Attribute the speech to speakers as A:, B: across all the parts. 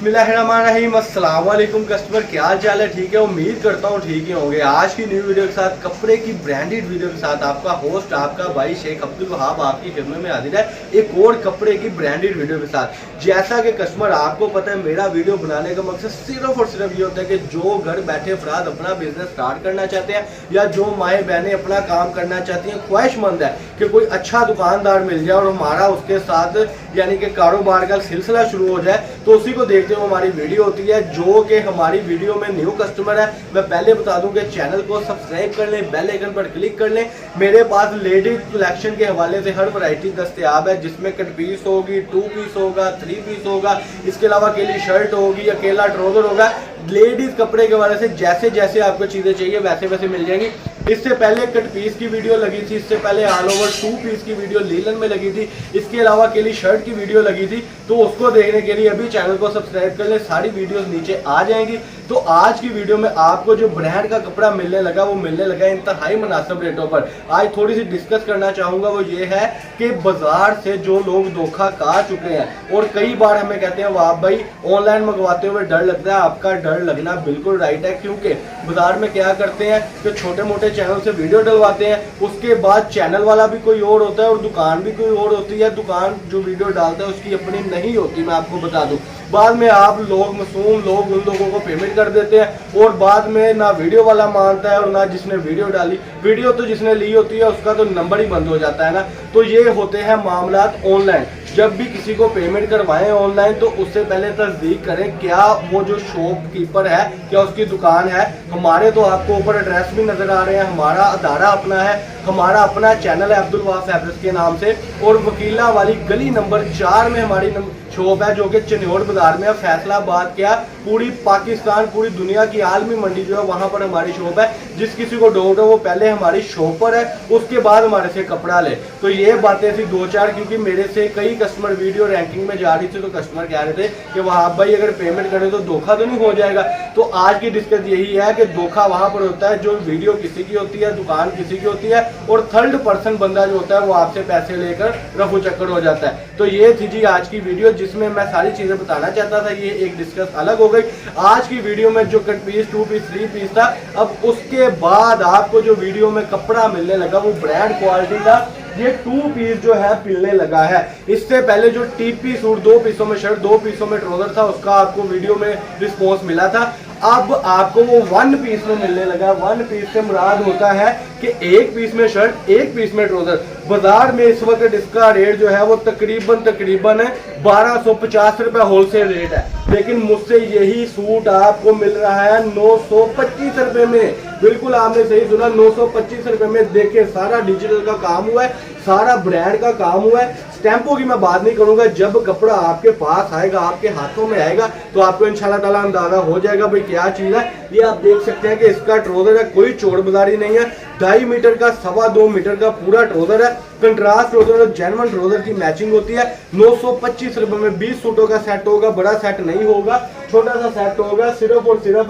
A: बिस्मिल्लाहिर्रहमानिर्रहीम। अस्सलाम वालेकुम कस्टमर, क्या हाल चाल है? ठीक है, उम्मीद करता हूँ ठीक ही होंगे। आज की न्यू वीडियो के साथ, कपड़े की ब्रांडेड वीडियो के साथ आपका होस्ट, आपका भाई शेख अब्दुल वहाब आपकी खिदमत में हाजिर है एक और कपड़े की ब्रांडेड वीडियो के साथ। जैसा कि कस्टमर आपको पता है, मेरा वीडियो बनाने का मकसद सिर्फ और सिर्फ ये होता है कि जो घर बैठे अफराद अपना बिजनेस स्टार्ट करना चाहते हैं या जो माएँ बहनें अपना काम करना चाहती हैं, ख्वाहिशमंद है कि कोई अच्छा दुकानदार मिल जाए और हमारा उसके साथ यानी कि कारोबार का सिलसिला शुरू हो जाए, तो उसी को देखते हुए हमारी वीडियो होती है। जो कि हमारी वीडियो में न्यू कस्टमर है, मैं पहले बता दूं कि चैनल को सब्सक्राइब कर लें, बेल आइकन पर क्लिक कर लें। मेरे पास लेडीज कलेक्शन के हवाले से हर वैरायटी दस्तयाब है, जिसमें कट पीस होगी, 2 पीस होगा, 3 पीस होगा, इसके अलावा अकेली शर्ट होगी, अकेला ट्राउजर होगा। लेडीज कपड़े के हवाले से जैसे जैसे आपको चीजें चाहिए वैसे वैसे मिल जाएंगी। इससे पहले कट पीस की वीडियो लगी थी, इससे पहले ऑल ओवर 2 पीस की वीडियो लीलन में लगी थी, इसके अलावा अकेली शर्ट की वीडियो लगी थी। तो उसको देखने के लिए अभी चैनल को सब्सक्राइब कर ले, सारी वीडियोस नीचे आ जाएंगी। तो आज की वीडियो में आपको जो ब्रांड का कपड़ा मिलने लगा, वो मिलने लगा इंतहाई मुनासिब रेटों पर। आज थोड़ी सी डिस्कस करना चाहूंगा, वो ये है कि बाजार से जो लोग धोखा खा चुके हैं और कई बार हमें कहते हैं वाह भाई ऑनलाइन मंगवाते हुए डर लगता है। आपका डर लगना बिल्कुल राइट है, क्योंकि बाजार में क्या करते हैं कि छोटे मोटे चैनल से वीडियो डलवाते हैं, उसके बाद चैनल वाला भी कोई और होता है और दुकान भी कोई और होती है। दुकान जो वीडियो डालता है उसकी अपनी नहीं होती, मैं आपको बता दूं। बाद में आप लोग मासूम लोग उन लोगों को पेमेंट कर देते हैं और बाद में ना वीडियो वाला मानता है और ना जिसने वीडियो डाली। वीडियो तो जिसने ली होती है उसका तो नंबर ही बंद हो जाता है ना। तो ये होते हैं मामलात ऑनलाइन। जब भी किसी को पेमेंट करवाएं ऑनलाइन, तो उससे पहले तस्दीक करें क्या वो जो शॉपकीपर है, क्या उसकी दुकान है। हमारे तो आपको ऊपर एड्रेस भी नजर आ रहे हैं, हमारा अदारा अपना है, हमारा अपना चैनल है अब्दुल वहाब फैब्रिक्स के नाम से, और वकीला वाली गली नंबर 4 में हमारी शॉप है, जो कि चन्योड़ बाजार में है, फैसलाबाद। क्या पूरी पाकिस्तान, पूरी दुनिया की आलमी मंडी जो है वहां पर हमारी शॉप है। जिस किसी को डाउट है वो पहले हमारी शॉप पर है, उसके बाद हमारे से कपड़ा ले। तो ये बातें थी 2-4, क्योंकि मेरे से कई कस्टमर वीडियो रैंकिंग में जा रही थी, तो कस्टमर कह रहे थे कि वहाब भाई अगर पेमेंट करें तो धोखा तो नहीं हो जाएगा। तो आज की दिक्कत यही है कि धोखा वहां पर होता है जो वीडियो किसी की होती है, दुकान किसी की होती है, और थर्ड पर्सन बंदा जो होता है वो आपसे पैसे लेकर रफू चक्कर हो जाता है। तो ये थी जी आज की वीडियो, जिसमें मैं सारी चीजें बताना चाहता था। ये एक डिस्कस अलग हो गई। आज की वीडियो में जो कट पीस, 2 पीस, 3 पीस था, अब उसके बाद आपको जो वीडियो में कपड़ा मिलने लगा वो ब्रांड क्वालिटी का ये 2 पीस जो है मिलने लगा है। इससे पहले जो टीपी सूट 2 पीसों में शर्ट, 2 पीसों में ट्राउजर था, उसका आपको वीडियो में रिस्पॉन्स मिला था। अब आपको वो 1 पीस में मिलने लगा। 1 पीस से मुराद होता है कि 1 पीस में शर्ट, 1 पीस में ट्राउजर। बाजार में इस वक्त इसका रेट जो है वो तकरीबन 1250 रुपए होलसेल रेट है, लेकिन मुझसे यही सूट आपको मिल रहा है 925 रुपए में। बिल्कुल आपने सही सुना, 925 रुपए में। देखिए सारा डिजिटल का काम हुआ है, सारा ब्रांड का काम हुआ है। स्टैंपों की मैं बात नहीं करूंगा, जब कपड़ा आपके पास आएगा, आपके हाथों में आएगा, तो आपको इंशाल्लाह ताला अंदाजा हो जाएगा भाई क्या चीज है। ये आप देख सकते हैं कि इसका ट्राउजर है, कोई चोर बाजारी नहीं है। 2.5 मीटर का, 2.25 मीटर का पूरा ट्राउजर है। कंट्रास्ट ट्राउजर और जेन्युइन ट्राउजर की मैचिंग होती है। 925 रुपए में 20 सूटों का सेट होगा। बड़ा सेट नहीं होगा, छोटा सा सेट होगा, सिर्फ और सिर्फ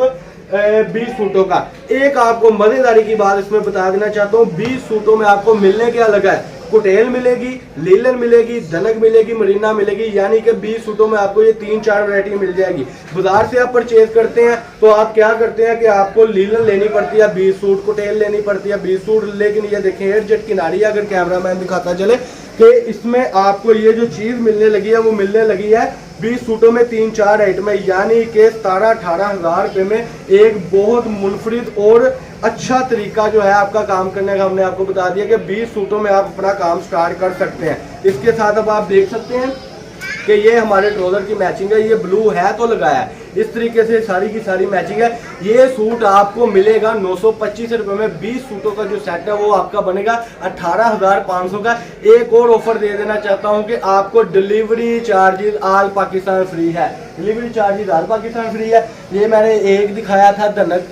A: 20 सूटों का। एक आपको मजेदारी की बात इसमें बता देना चाहता हूँ, 20 सूटों में आपको मिलने क्या लगा है, कुटेल मिलेगी, लीलन मिलेगी, धनक मिलेगी, मरीना मिलेगी, यानी कि 20 सूटों में आपको ये 3-4 वैरायटी मिल जाएगी। बाजार से आप परचेज करते हैं तो आप क्या करते हैं कि आपको लीलन लेनी पड़ती है 20 सूट, कुटेल लेनी पड़ती है 20 सूट। लेकिन ये देखें एयरजेट किनारी, अगर कैमरामैन दिखाता चले कि इसमें आपको ये जो चीज मिलने लगी है वो मिलने लगी है 20 सूटों में 3-4 आइटम में, यानी कि 17-18 हजार रुपए में एक बहुत मुनफरिद और अच्छा तरीका जो है आपका काम करने का हमने आपको बता दिया कि 20 सूटों में आप अपना काम स्टार्ट कर सकते हैं। इसके साथ अब आप देख सकते हैं कि ये हमारे ट्राउजर की मैचिंग है, ये ब्लू है तो लगाया है, इस तरीके से सारी की सारी मैचिंग है। ये सूट आपको मिलेगा 925 रुपए में। 20 सूटों का जो सेट है वो आपका बनेगा 18,500 का। एक और ऑफर दे देना चाहता हूं कि आपको delivery charges all Pakistan free है। Delivery charges all Pakistan free है। ये मैंने एक दिखाया था धनक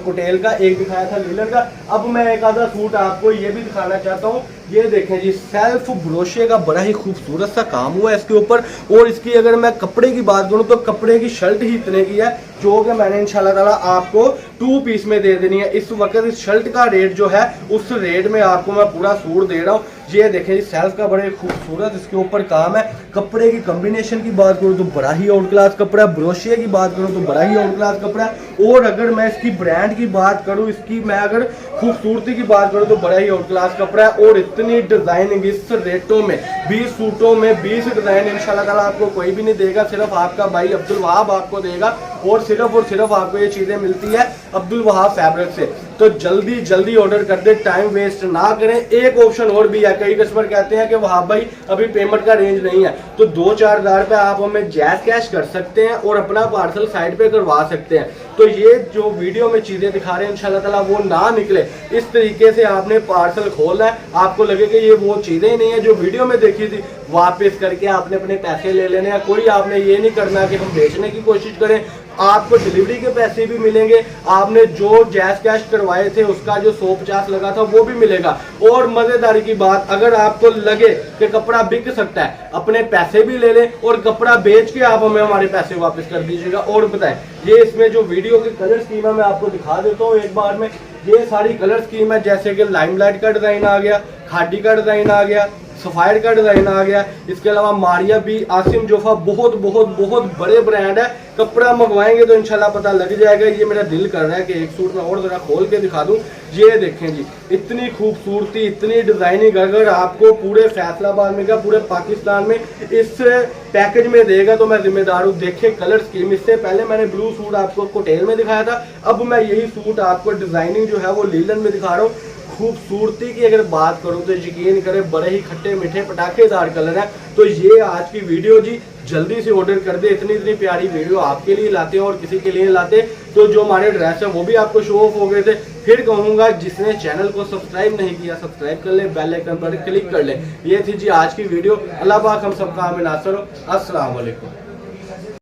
A: कुटेल का, एक दिखाया था लीलन का। अब मैं एक आधा सूट आपको ये भी दिखाना चाहता हूँ। ये देखें जी, सेल्फ ब्रोशे का बड़ा ही खूबसूरत सा काम हुआ है इसके ऊपर। और इसकी अगर मैं कपड़े की बात करूं तो कपड़े की शर्ट ही इतने की है, जो कि मैंने इंशाल्लाह ताला आपको 2 पीस में दे देनी है। इस वक्त इस शर्ट का रेट जो है उस रेट में आपको मैं पूरा सूट दे रहा हूँ। ये देखें सेल्फ का बड़े खूबसूरत इसके ऊपर काम है। कपड़े की कॉम्बिनेशन की बात करूँ तो बड़ा ही आउट क्लास कपड़ा है। ब्रोशिया की बात करूँ तो बड़ा ही आउट क्लास कपड़ा है। और अगर मैं इसकी ब्रांड की बात करूँ, इसकी मैं अगर खूबसूरती की बात करूँ तो बड़ा ही आउट क्लास कपड़ा है। और इतनी डिजाइनिंग इस रेटों में 20 सूटों में 20 डिजाइन इंशाल्लाह ताला आपको कोई भी नहीं देगा, सिर्फ आपका भाई अब्दुल वहाब आपको देगा। और सिर्फ आपको ये चीजें मिलती है अब्दुल वहाब फैब्रिक से। तो जल्दी जल्दी ऑर्डर कर दे, टाइम वेस्ट ना करें। एक ऑप्शन और भी है, कई कस्टमर कहते हैं कि वहाब भाई अभी पेमेंट का रेंज नहीं है, तो 2-4 हज़ार रुपये आप हमें जैज कैश कर सकते हैं और अपना पार्सल साइड पे करवा सकते हैं। तो ये जो वीडियो में चीजें दिखा रहे हैं इंशाल्लाह ताला वो ना निकले, इस तरीके से आपने पार्सल खोलना है। आपको लगे कि ये वो चीजें ही नहीं है जो वीडियो में देखी थी, वापस करके आपने अपने पैसे ले लेने हैं। कोई आपने ये नहीं करना कि हम बेचने की कोशिश करें, आपको डिलीवरी के पैसे भी मिलेंगे। आपने जो जैज कैश करवाए थे उसका जो 150 लगा था वो भी मिलेगा। और मजेदारी की बात, अगर आपको लगे कि कपड़ा बिक सकता है, अपने पैसे भी ले लें और कपड़ा बेच के आप हमें हमारे पैसे वापस कर दीजिएगा। और बताएं, ये इसमें जो वीडियो की कलर स्कीम है मैं आपको दिखा देता हूँ एक बार में। ये सारी कलर स्कीम है, जैसे कि लाइमलाइट का डिजाइन आ गया, खाडी का डिजाइन आ गया, सफायर का डिजाइन आ गया। इसके अलावा मारिया बी, आसिम जोफा, बहुत बहुत बहुत बड़े ब्रांड है। कपड़ा मंगवाएंगे तो इंशाल्लाह पता लग जाएगा। ये मेरा दिल कर रहा है कि एक सूट में और जरा खोल के दिखा दूं। ये देखें जी, इतनी खूबसूरती, इतनी डिजाइनिंग अगर आपको पूरे फैसलाबाद में, क्या पूरे पाकिस्तान में इस पैकेज में देगा तो मैं जिम्मेदार हूँ। देखें कलर स्कीम, इससे पहले मैंने ब्लू सूट आपको कोटेल में दिखाया था, अब मैं यही सूट आपको डिजाइनिंग जो है वो लीलन में दिखा रहा हूँ। खूबसूरती की अगर बात करूं तो यकीन करें बड़े ही खट्टे मीठे पटाखेदार कलर है। तो ये आज की वीडियो जी, जल्दी से ऑर्डर कर दे। इतनी प्यारी वीडियो आपके लिए लाते हैं और किसी के लिए लाते। तो जो हमारे ड्रेस है वो भी आपको शो ऑफ हो गए थे। फिर कहूंगा जिसने चैनल को सब्सक्राइब नहीं किया सब्सक्राइब कर ले, बेल आइकन पर क्लिक कर ले। ये थी जी आज की वीडियो। अल्लाह पाक हम सबका हमें नासर हो। अस्सलाम वालेकुम।